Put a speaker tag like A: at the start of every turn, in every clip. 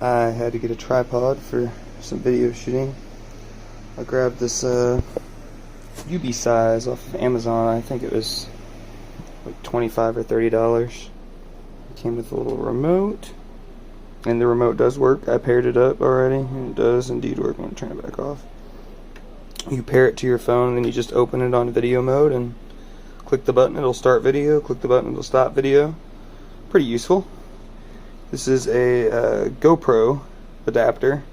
A: I had to get a tripod for some video shooting. I grabbed this Ubeesize off of Amazon. I think it was like $25 or $30. It came with a little remote, and the remote does work. I paired it up already, and it does indeed work. I'm going to turn it back off. You pair it to your phone, and then you just open it on video mode and click the button, it'll start video. Click the button, it'll stop video. Pretty useful. This is a GoPro adapter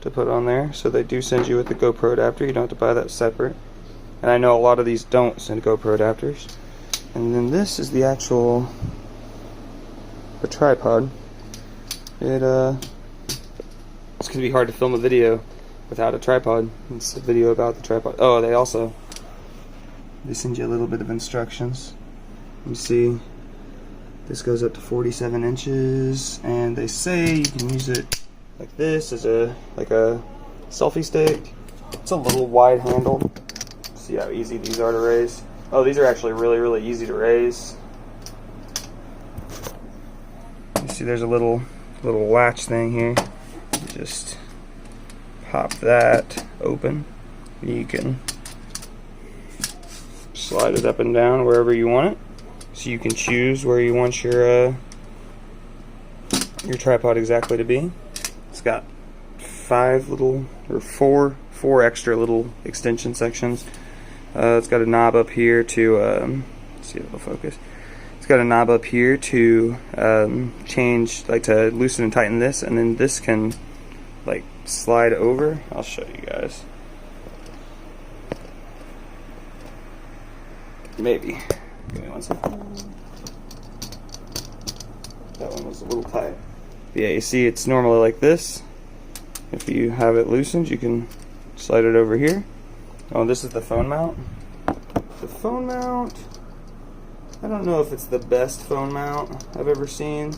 A: to put on there, so they do send you with the GoPro adapter. You don't have to buy that separate. And I know a lot of these don't send GoPro adapters. And then this is the actual tripod. It's gonna be hard to film a video without a tripod. It's a video about the tripod. Oh, they send you a little bit of instructions. You see, this goes up to 47 inches, and they say you can use it like this as a selfie stick. It's a little wide handled. See how easy these are to raise. Oh, these are actually really easy to raise. You see, there's a little latch thing here. You just pop that open. You can slide it up and down wherever you want it. So you can choose where you want your tripod exactly to be. It's got four extra little extension sections. It's got a knob up here to let's see if it'll focus. It's got a knob up here to change, like to loosen and tighten this, and then this can like slide over. I'll show you guys. Maybe. Give me one second. That one was a little tight. Yeah, you see it's normally like this. If you have it loosened, you can slide it over here. Oh, this is the phone mount. The phone mount, I don't know if it's the best phone mount I've ever seen.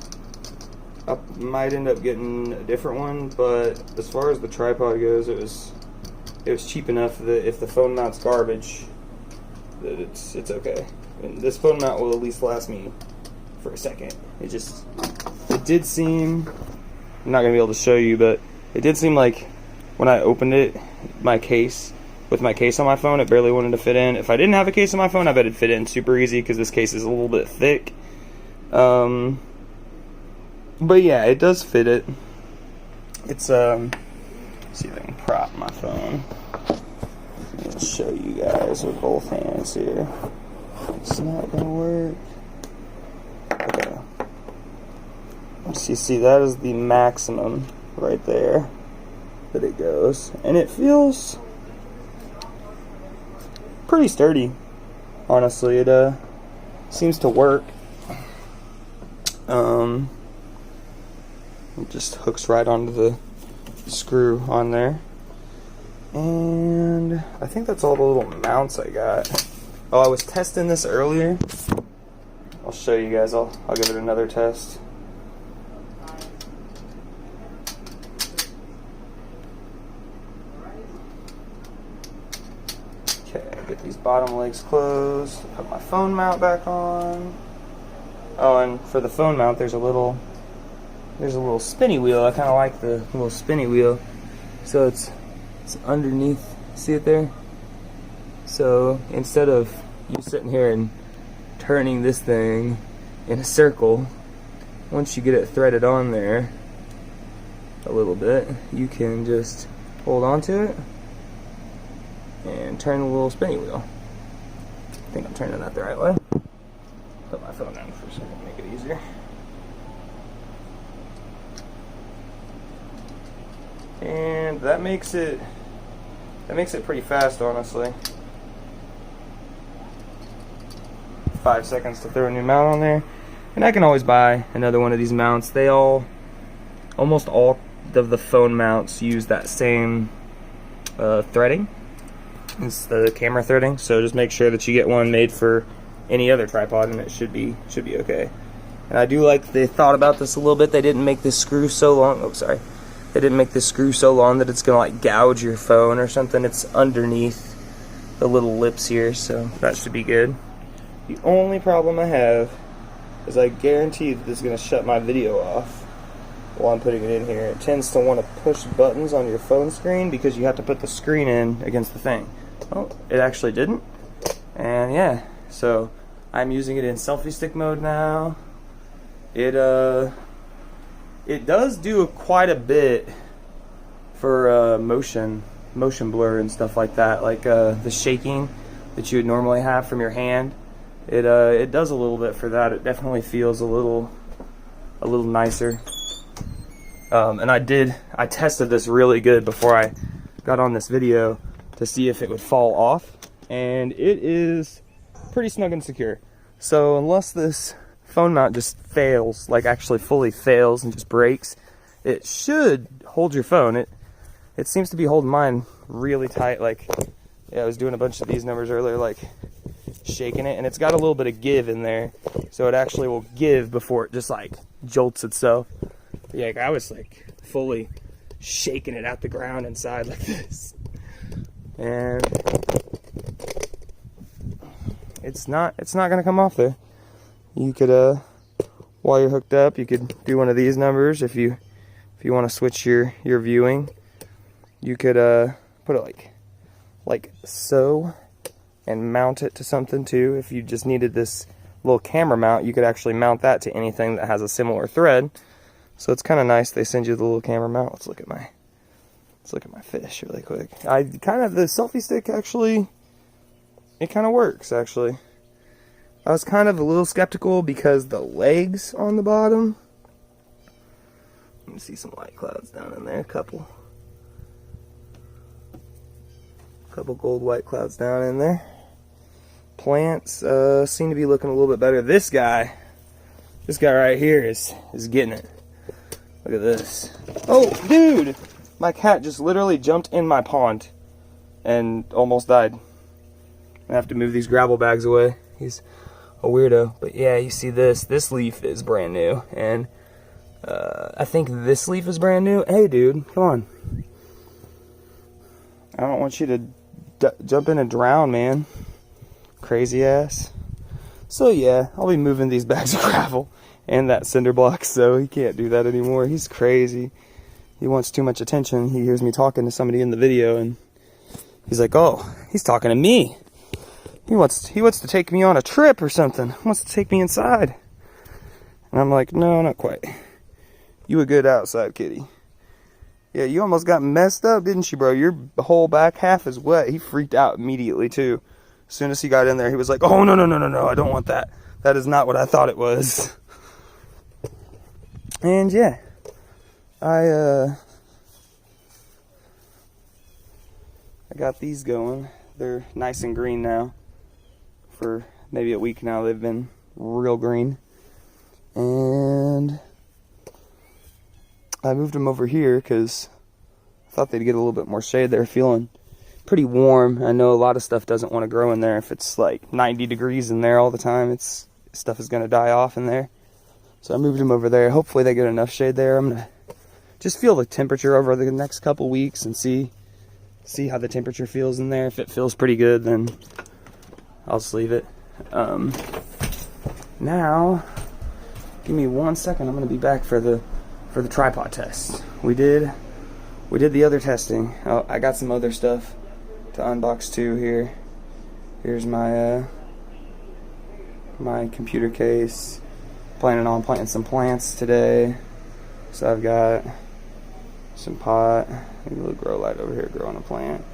A: I might end up getting a different one, but as far as the tripod goes, it was cheap enough that if the phone mount's garbage, that it's okay. And this phone mount will at least last me for a second. It did seem, I'm not gonna be able to show you, but it did seem like when I opened it, with my case on my phone, it barely wanted to fit in. If I didn't have a case on my phone, I bet it'd fit in super easy because this case is a little bit thick. But yeah, it does fit it. It's let's see if I can prop my phone. I'll show you guys with both hands here. It's not gonna work. Okay. See, that is the maximum right there that it goes, and it feels pretty sturdy. Honestly, it seems to work. It just hooks right onto the screw on there, and I think that's all the little mounts I got. Oh, I was testing this earlier. I'll show you guys. I'll give it another test. Okay, get these bottom legs closed. Put my phone mount back on. Oh, and for the phone mount, there's a little spinny wheel. I kind of like the little spinny wheel. So it's underneath. See it there? So instead of you sitting here and turning this thing in a circle, once you get it threaded on there a little bit, you can just hold on to it and turn the little spinny wheel. I think I'm turning that the right way. Put my phone down for a second to make it easier. And that makes it pretty fast, honestly. 5 seconds to throw a new mount on there, and I can always buy another one of these mounts. Almost all of the phone mounts use that same threading. It's the camera threading, so just make sure that you get one made for any other tripod, and it should be okay. And I do like they thought about this a little bit. They didn't make this screw so long. Oh, sorry. They didn't make this screw so long that it's gonna like gouge your phone or something. It's underneath the little lips here, so that should be good. The only problem I have is I guarantee that this is going to shut my video off while I'm putting it in here. It tends to want to push buttons on your phone screen because you have to put the screen in against the thing. Oh, it actually didn't. And yeah, so I'm using it in selfie stick mode now. It does do quite a bit for motion blur and stuff like that, like the shaking that you would normally have from your hand. It does a little bit for that. It definitely feels a little nicer. And I tested this really good before I got on this video to see if it would fall off, and it is pretty snug and secure. So unless this phone mount just fails, like actually fully fails and just breaks, it should hold your phone. It seems to be holding mine really tight. Like, yeah, I was doing a bunch of these numbers earlier, like shaking it, and it's got a little bit of give in there, so it actually will give before it just like jolts itself. But yeah, I was like fully shaking it out the ground inside like this, and it's not gonna come off there. You could while you're hooked up, you could do one of these numbers. If you want to switch your viewing, you could put it like so and mount it to something too. If you just needed this little camera mount, you could actually mount that to anything that has a similar thread. So it's kind of nice. They send you the little camera mount. Let's look at my fish really quick. The selfie stick actually, it kind of works actually. I was kind of a little skeptical because the legs on the bottom. Let me see some light clouds down in there. A couple gold white clouds down in there. Plants seem to be looking a little bit better. This guy right here is getting it. Look at this. Oh, dude! My cat just literally jumped in my pond and almost died. I have to move these gravel bags away. He's a weirdo. But yeah, you see this. This leaf is brand new. And I think this leaf is brand new. Hey, dude, come on. I don't want you to jump in and drown, man. Crazy ass. So yeah, I'll be moving these bags of gravel and that cinder block, so he can't do that anymore. He's crazy. He wants too much attention. He hears me talking to somebody in the video, and he's like, oh, he's talking to me. He wants to take me on a trip or something. He wants to take me inside. And I'm like, no, not quite. You a good outside kitty. Yeah, you almost got messed up, didn't you, bro? Your whole back half is wet. He freaked out immediately, too. As soon as he got in there, he was like, oh, no, I don't want that. That is not what I thought it was. And, yeah. I got these going. They're nice and green now. For maybe a week now, they've been real green. And I moved them over here because I thought they'd get a little bit more shade. They're feeling pretty warm. I know a lot of stuff doesn't want to grow in there. If it's like 90 degrees in there all the time, stuff is going to die off in there. So I moved them over there. Hopefully they get enough shade there. I'm going to just feel the temperature over the next couple weeks and see how the temperature feels in there. If it feels pretty good, then I'll just leave it. Now, give me 1 second. I'm going to be back for the tripod test. We did the other testing. Oh, I got some other stuff to unbox too here. Here's my my computer case. Planning on planting some plants today. So I've got some pot, maybe a little grow light over here growing a plant.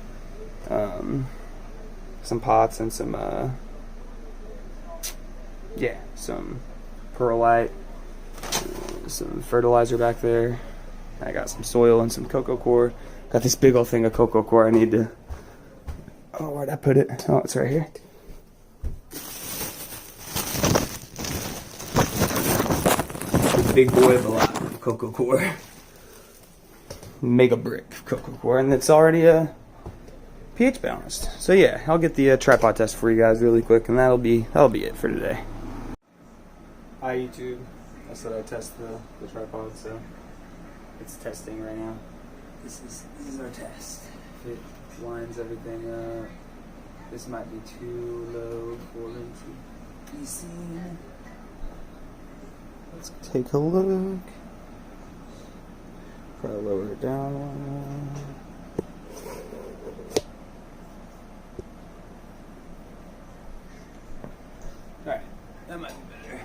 A: Some pots and some some perlite, some fertilizer back there. I got some soil and some cocoa coir. Got this big old thing of cocoa coir I need to, oh, where'd I put it? Oh, it's right here. Big boy of a lot of cocoa coir. Mega brick of cocoa coir, and it's already pH balanced. So yeah, I'll get the tripod test for you guys really quick, and that'll be it for today. Hi YouTube. I said I test the tripod, so it's testing right now. This is our test. If it lines everything up. This might be too low for it to be seen. Let's take a look. Probably lower it down one. Alright, that might be better.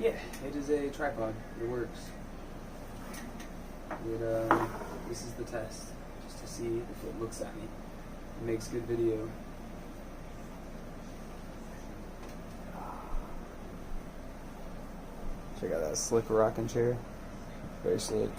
A: Yeah, it is a tripod. It works. This is the test, just to see if it looks at me. It makes good video. Check out that slick rocking chair. Very slick.